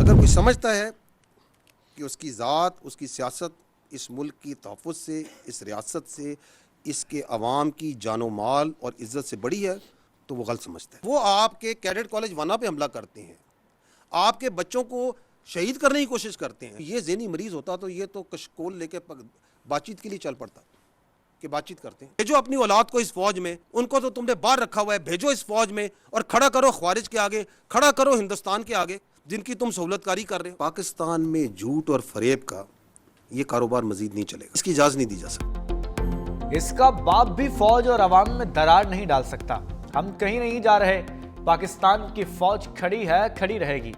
اگر کوئی سمجھتا ہے کہ اس کی ذات، اس کی سیاست اس ملک کی تحفظ سے، اس ریاست سے، اس کے عوام کی جان و مال اور عزت سے بڑی ہے تو وہ غلط سمجھتا ہے۔ وہ آپ کے کیڈٹ کالج وانا پہ حملہ کرتے ہیں، آپ کے بچوں کو شہید کرنے کی کوشش کرتے ہیں۔ یہ ذہنی مریض ہوتا تو یہ تو کشکول لے کے بات چیت کے لیے چل پڑتا کہ بات چیت کرتے ہیں۔ بھیجو اپنی اولاد کو اس فوج میں، ان کو تو تم نے باہر رکھا ہوا ہے، بھیجو اس فوج میں اور کھڑا کرو خوارج کے آگے، کھڑا کرو ہندوستان کے آگے جن کی تم سہولت کاری کر رہے ہو۔ پاکستان میں جھوٹ اور فریب کا یہ کاروبار مزید نہیں چلے گا، اس کی اجازت نہیں دی جا سکتی۔ اس کا باپ بھی فوج اور عوام میں درار نہیں ڈال سکتا۔ ہم کہیں نہیں جا رہے، پاکستان کی فوج کھڑی ہے، کھڑی رہے گی۔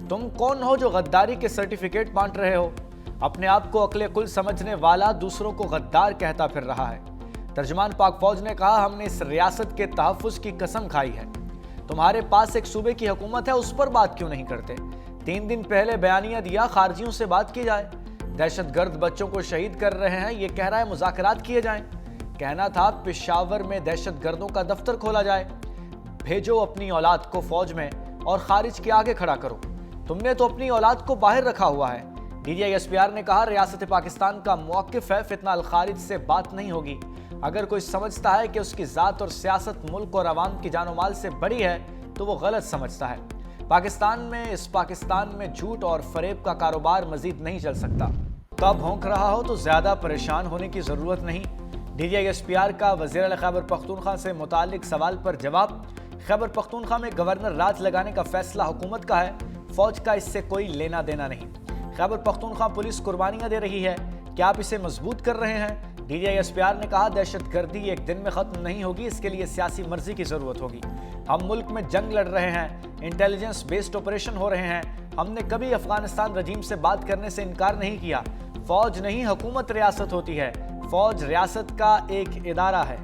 تم کون ہو جو غداری کے سرٹیفکیٹ بانٹ رہے ہو؟ اپنے آپ کو عقل کل سمجھنے والا دوسروں کو غدار کہتا پھر رہا ہے۔ ترجمان پاک فوج نے کہا، ہم نے اس ریاست کے تحفظ کی قسم کھائی ہے۔ تمہارے پاس ایک صوبے کی حکومت ہے، اس پر بات کیوں نہیں کرتے؟ 3 دن پہلے بیانیہ دیا خارجیوں سے بات کی جائے۔ دہشت گرد بچوں کو شہید کر رہے ہیں، یہ کہہ رہا ہے مذاکرات کیے جائیں۔ کہنا تھا پشاور میں دہشت گردوں کا دفتر کھولا جائے۔ بھیجو اپنی اولاد کو فوج میں اور خارج کے آگے کھڑا کرو۔ تم نے تو اپنی اولاد کو باہر رکھا ہوا ہے۔ D G I S P R نے کہا، ریاست پاکستان کا موقف ہے، فتنہ الخارج سے بات نہیں ہوگی۔ اگر کوئی سمجھتا ہے کہ اس کی ذات اور سیاست ملک اور عوام کی جان و مال سے بڑی ہے تو وہ غلط سمجھتا ہے۔ اس پاکستان میں جھوٹ اور فریب کا کاروبار مزید نہیں چل سکتا۔ تب ہونک رہا ہو تو زیادہ پریشان ہونے کی ضرورت نہیں۔ D G I S P R کا وزیر اعلیٰ خیبر پختونخوا سے متعلق سوال پر جواب، خیبر پختونخوا میں گورنر راج لگانے کا فیصلہ حکومت کا ہے، فوج کا اس سے کوئی لینا دینا نہیں۔ خیبر پختونخوا پولیس قربانیاں دے رہی ہے، کیا آپ اسے مضبوط کر رہے ہیں؟ D G I S P R نے کہا، دہشت گردی ایک دن میں ختم نہیں ہوگی، اس کے لیے سیاسی مرضی کی ضرورت ہوگی۔ ہم ملک میں جنگ لڑ رہے ہیں، انٹیلیجنس بیسڈ آپریشن ہو رہے ہیں۔ ہم نے کبھی افغانستان رجیم سے بات کرنے سے انکار نہیں کیا۔ فوج نہیں، حکومت ریاست ہوتی ہے، فوج ریاست کا ایک ادارہ ہے۔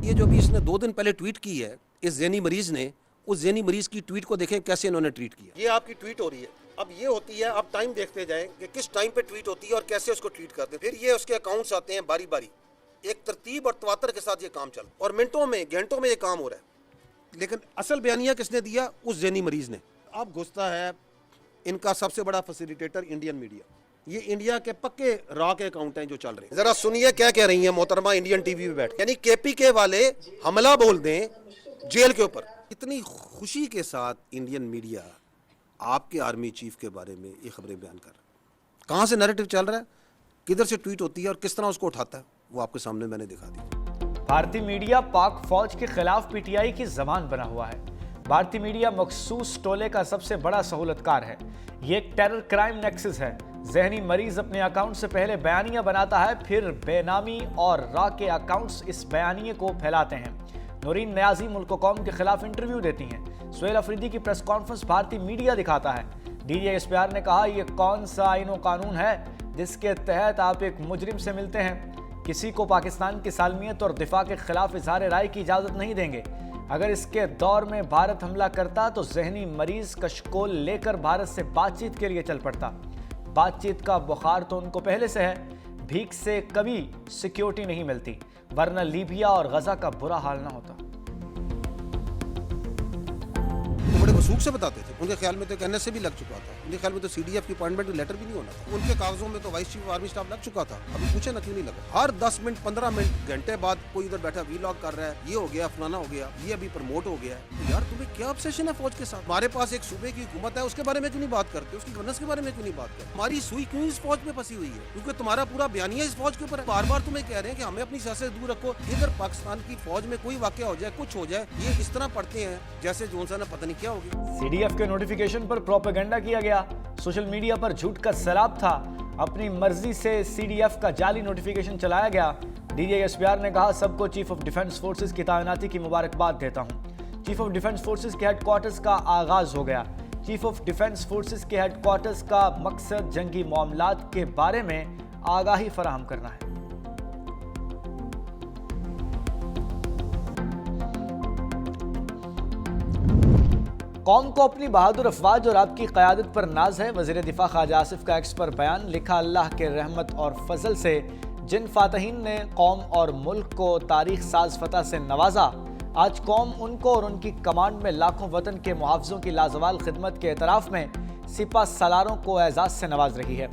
یہ جو بھی اس نے 2 دن پہلے ٹویٹ کی ہے اس ذہنی مریض نے، اس ذہنی مریض کی ٹویٹ کو دیکھیں کیسے انہوں نے ٹویٹ کیا۔ یہ آپ کی ٹویٹ ہو رہی ہے، اب یہ ہوتی ہے، آپ ٹائم دیکھتے جائیں کہ کس ٹائم پہ ٹویٹ ہوتی ہے اور کیسے اس کو ٹویٹ کرتے ہیں۔ پھر یہ اس کے اکاؤنٹس آتے ہیں باری باری، ایک ترتیب اور تواتر کے ساتھ یہ کام چل اور منٹوں میں گھنٹوں میں یہ کام ہو رہا ہے۔ لیکن اصل بیانیہ کس نے دیا؟ اس ذہنی مریض نے۔ اب گھستا ہے ان کا سب سے بڑا فیسیلیٹیٹر انڈین میڈیا۔ یہ انڈیا کے پکے را کے اکاؤنٹ ہیں جو چل رہے ہیں۔ ذرا سنیے کیا کہہ رہی ہیں محترمہ انڈین ٹی وی پہ بیٹھ، یعنی کے پی کے والے حملہ بول دیں جیل کے اوپر۔ اتنی خوشی کے ساتھ انڈین میڈیا آپ کے آرمی چیف کے بارے میں یہ خبریں بیان کر رہا ہے۔ کہاں سے نیریٹو چل رہا ہے، کدھر سے ٹویٹ ہوتی ہے اور کس طرح اس کو اٹھاتا ہے، وہ آپ کے سامنے میں نے دکھا دی۔ بھارتی میڈیا پاک فوج کے خلاف پی ٹی آئی کی زبان بنا ہوا ہے۔ بھارتی میڈیا مخصوص ٹولے کا سب سے بڑا سہولت کار ہے۔ یہ ایک ٹیرر کرائم نیکسس ہے۔ ذہنی مریض اپنے اکاؤنٹ سے پہلے بیانیہ بناتا ہے، پھر بے نامی اور را کے اکاؤنٹس اس بیانیے کو پھیلاتے ہیں۔ نورین نیازی ملک و قوم کے خلاف انٹرویو دیتی ہیں۔ سہیل افریدی کی پریس کانفرنس بھارتی میڈیا دکھاتا ہے۔ D G S P R نے کہا، یہ کون سا آئین و قانون ہے جس کے تحت آپ ایک مجرم سے ملتے ہیں؟ کسی کو پاکستان کی سالمیت اور دفاع کے خلاف اظہار رائے کی اجازت نہیں دیں گے۔ اگر اس کے دور میں بھارت حملہ کرتا تو ذہنی مریض کشکول لے کر بھارت سے بات چیت کے لیے چل پڑتا۔ بات چیت کا بخار تو ان کو پہلے سے ہے، بھیک سے کبھی سیکیورٹی نہیں ملتی، ورنہ لیبیا اور غزہ کا برا حال نہ ہوتا۔ بڑے وثوق سے بتاتے تھے، ان کے خیال میں تو این ایس سے بھی لگ چکا تھا، ان کے خیال میں تو سی ڈی ایف کی اپوائنٹمنٹ لیٹر بھی نہیں ہونا تھا، ان کے کاغذوں میں تو وائس چیف آرمی اسٹاف لگ چکا تھا۔ ابھی پوچھے نہ کیوں نہیں لگا؟ ہر 10 منٹ 15 منٹ گھنٹے بعد کوئی ادھر بیٹھا وی لاگ کر رہا ہے، یہ ہو گیا فلانا ہو گیا، یہ ابھی پروموٹ ہو گیا ہے۔ یار تمہیں کیا obsession ہے فوج کے ساتھ؟ ہمارے پاس ایک صوبے کی حکومت ہے، اس کے بارے میں کیوں نہیں بات کرتے؟ اس کی گورننس کے بارے میں کیوں نہیں بات کرتے؟ ہماری سوئی کیوں اس فوج پہ پھنسی ہوئی ہے؟ کیونکہ تمہارا پورا بیانیہ اس فوج کے اوپر ہے۔ بار بار تمہیں کہہ رہے ہیں کہ ہمیں اپنی سیاست دور رکھو، ادھر پاکستان کی فوج میں کوئی واقعہ ہو جائے، کچھ ہو جائے، یہ اس طرح پڑھتے ہیں جیسے جون سا نے پتہ نہیں کیا ہو گیا۔ سی ڈی ایف کے نوٹیفیکیشن پر پروپیگنڈا کیا گیا، سوشل میڈیا پر جھوٹ کا سیلاب تھا، اپنی مرضی سے سی ڈی ایف کا جعلی نوٹیفیکیشن چلایا گیا۔ D G I S P R نے کہا، سب کو چیف آف ڈیفنس فورسز کی تعیناتی کی مبارکباد دیتا ہوں۔ چیف آف ڈیفنس فورسز کے ہیڈ کوارٹرز کا آغاز ہو گیا۔ چیف آف ڈیفنس فورسز کے ہیڈ کوارٹرز کا مقصد جنگی معاملات کے بارے میں آگاہی فراہم کرنا ہے۔ قوم کو اپنی بہادر افواج اور آپ کی قیادت پر ناز ہے، وزیر دفاع خواجہ آصف کا ایکس پر بیان، لکھا اللہ کے رحمت اور فضل سے جن فاتحین نے قوم اور ملک کو تاریخ ساز فتح سے نوازا، آج قوم ان کو اور ان کی کمانڈ میں لاکھوں وطن کے محافظوں کی لازوال خدمت کے اعتراف میں سپہ سالاروں کو اعزاز سے نواز رہی ہے۔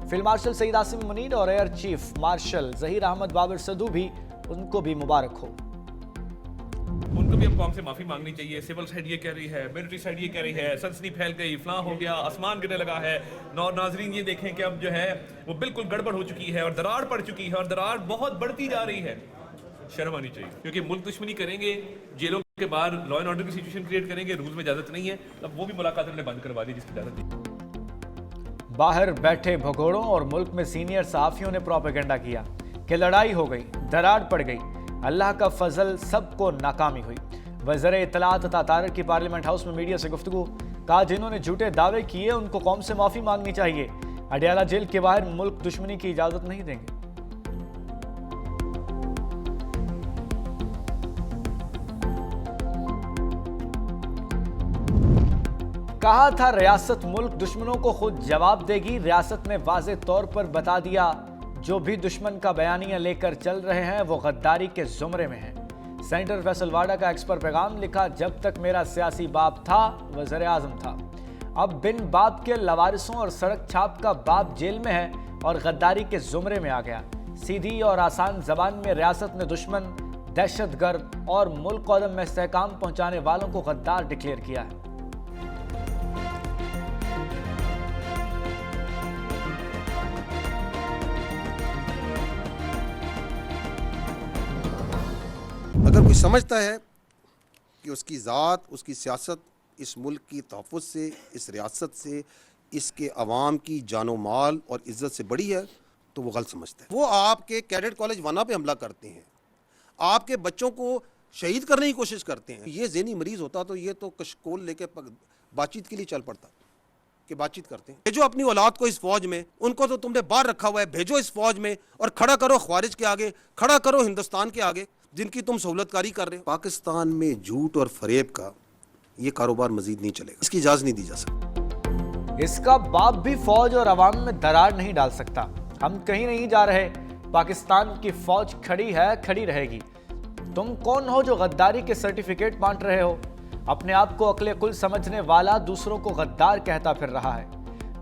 فیلڈ مارشل سعید عاصم منیر اور air chief marshal Zaheer Ahmed Babar Sidhu بھی ان کو بھی مبارک ہو۔ ان کو بھی اب قوم سے معافی مانگنی چاہیے۔ سول سائڈ یہ کہہ رہی ہے، ملٹری سائڈ یہ کہہ رہی ہے، سنسنی پھیل گئی، فلاں ہو گیا، آسمان گرنے لگا ہے۔ ناظرین یہ دیکھیں کہ اب جو ہے وہ بالکل گڑبڑ ہو چکی ہے اور دراڑ پڑ چکی ہے اور دراڑ بہت بڑھتی جا رہی ہے۔ شرم آنی چاہیے، کیونکہ ملک دشمنی کریں گے، جیلوں کے باہر لا اینڈ آرڈر کی سچویشن کریٹ کریں گے، رولز میں اجازت نہیں ہے۔ اب وہ بھی ملاقات انہوں نے بند کروا دی جس کی اجازت تھی۔ باہر بیٹھے بھگوڑوں اور ملک میں سینئر صحافیوں نے پروپیگنڈا کیا کہ لڑائی ہو گئی، دراڑ پڑ گئی، اللہ کا فضل، سب کو ناکامی ہوئی۔ وزیر اطلاعات عطا طاہر کی پارلیمنٹ ہاؤس میں میڈیا سے گفتگو، کہا جنہوں نے جھوٹے دعوے کیے ان کو قوم سے معافی مانگنی چاہیے، اڈیالہ جیل کے باہر ملک دشمنی کی اجازت نہیں دیں گے۔ کہا تھا ریاست ملک دشمنوں کو خود جواب دے گی، ریاست نے واضح طور پر بتا دیا جو بھی دشمن کا بیانیہ لے کر چل رہے ہیں وہ غداری کے زمرے میں ہیں۔ سینیٹر فیصل واڈا کا ایکس پر پیغام لکھا، جب تک میرا سیاسی باپ تھا وزیر اعظم تھا، اب بن باپ کے لوارثوں اور سڑک چھاپ کا باپ جیل میں ہے اور غداری کے زمرے میں آ گیا۔ سیدھی اور آسان زبان میں ریاست نے دشمن، دہشت گرد اور ملک کو عدم استحکام پہنچانے والوں کو غدار ڈکلیئر کیا ہے۔ اگر کوئی سمجھتا ہے کہ اس کی ذات، اس کی سیاست اس ملک کی تحفظ سے، اس ریاست سے، اس کے عوام کی جان و مال اور عزت سے بڑی ہے تو وہ غلط سمجھتا ہے۔ وہ آپ کے کیڈٹ کالج ونا پہ حملہ کرتے ہیں، آپ کے بچوں کو شہید کرنے کی کوشش کرتے ہیں۔ یہ ذہنی مریض ہوتا تو یہ تو کشکول لے کے بات چیت کے لیے چل پڑتا کہ بات چیت کرتے ہیں۔ بھیجو اپنی اولاد کو اس فوج میں، ان کو تو تم نے باہر رکھا ہوا ہے، بھیجو اس فوج میں اور کھڑا کرو خوارج کے آگے، کھڑا کرو ہندوستان کے آگے جن کی تم سہولت کاری کر رہے ہو۔ پاکستان میں جھوٹ اور فریب کا یہ کاروبار مزید نہیں چلے گا، اس کی اجازت نہیں دی جا سکتی۔ اس کا باپ بھی فوج اور عوام میں دراڑ نہیں ڈال سکتا۔ ہم کہیں نہیں جا رہے، پاکستان کی فوج کھڑی ہے، کھڑی رہے گی۔ تم کون ہو جو غداری کے سرٹیفکیٹ بانٹ رہے ہو؟ اپنے آپ کو عقل کل سمجھنے والا دوسروں کو غدار کہتا پھر رہا ہے۔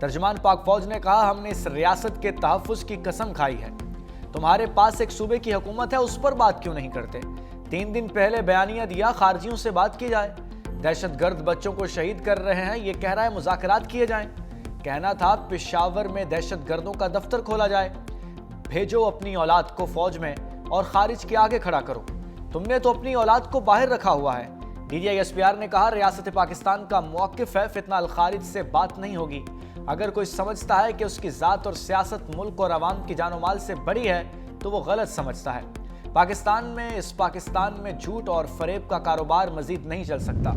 ترجمان پاک فوج نے کہا، ہم نے اس ریاست کے تحفظ کی قسم کھائی ہے۔ تمہارے پاس ایک صوبے کی حکومت ہے، اس پر بات کیوں نہیں کرتے؟ 3 دن پہلے بیانیہ دیا خارجیوں سے بات کی جائے، دہشت گرد بچوں کو شہید کر رہے ہیں، یہ کہہ رہا ہے مذاکرات کیے جائیں۔ کہنا تھا پشاور میں دہشت گردوں کا دفتر کھولا جائے۔ بھیجو اپنی اولاد کو فوج میں اور خارج کے آگے کھڑا کرو۔ تم نے تو اپنی اولاد کو باہر رکھا ہوا ہے۔ D G I S P R نے کہا، ریاست پاکستان کا موقف ہے، فتنہ الخارج سے بات نہیں ہوگی۔ اگر کوئی سمجھتا ہے کہ اس کی ذات اور سیاست ملک اور عوام کی جان و مال سے بڑی ہے تو وہ غلط سمجھتا ہے۔ پاکستان میں، اس پاکستان میں جھوٹ اور فریب کا کاروبار مزید نہیں چل سکتا۔